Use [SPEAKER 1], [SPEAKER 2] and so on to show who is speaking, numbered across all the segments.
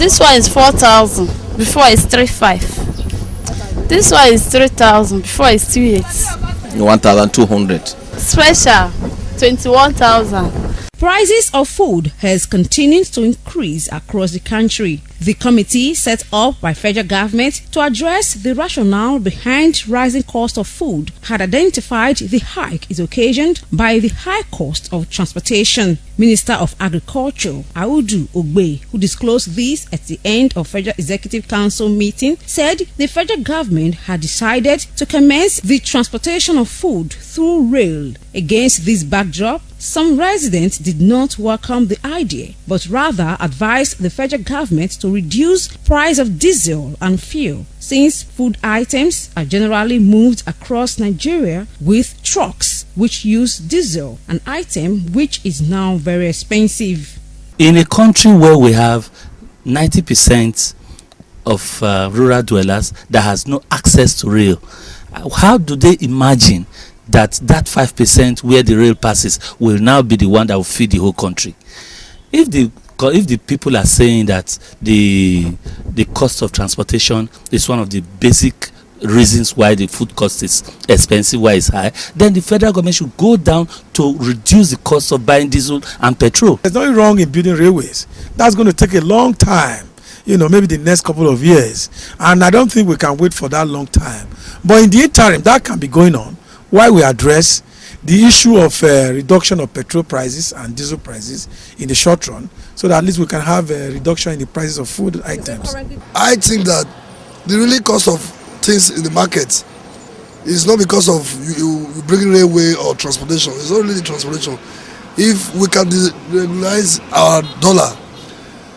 [SPEAKER 1] This one is 4,000. Before it's 3,500. This one is 3,000. Before it's 2,800.
[SPEAKER 2] 1,200.
[SPEAKER 1] Special 21,000.
[SPEAKER 3] Prices of food has continued to increase across the country. The committee set up by federal government to address the rationale behind rising cost of food had identified the hike is occasioned by the high cost of transportation. Minister of Agriculture Audu Ogbe, who disclosed this at the end of Federal Executive Council meeting, said the federal government had decided to commence the transportation of food through rail. Against this backdrop, some residents did not welcome the idea, but rather advised the federal government to reduce price of diesel and fuel, since food items are generally moved across Nigeria with trucks which use diesel, an item which is now very expensive.
[SPEAKER 4] In a country where we have 90% of rural dwellers that has no access to rail, how do they imagine that 5% where the rail passes will now be the one that will feed the whole country? If the people are saying that the cost of transportation is one of the basic reasons why the food cost is expensive, why it's high, then the federal government should go down to reduce the cost of buying diesel and petrol.
[SPEAKER 5] There's nothing wrong in building railways. That's going to take a long time, maybe the next couple of years, and I don't think we can wait for that long time. But in the interim, that can be going on while we address the issue of reduction of petrol prices and diesel prices in the short run, so that at least we can have a reduction in the prices of food items.
[SPEAKER 6] I think that the really cost of things in the market is not because of you bringing railway or transportation. It's not really transportation. If we can regularize our dollar,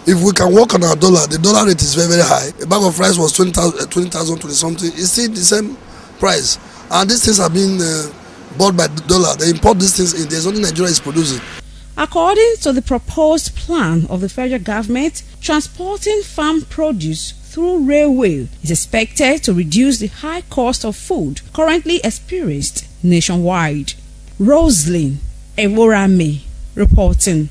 [SPEAKER 6] if we can work on our dollar, the dollar rate is very, very high. A bag of rice was 20,000, 20 something. It's still the same price. And these things have been bought by the dollar. They import these things in. There's only Nigeria is producing.
[SPEAKER 3] According to the proposed plan of the federal government, transporting farm produce through railway is expected to reduce the high cost of food currently experienced nationwide. Ebhoramen reporting.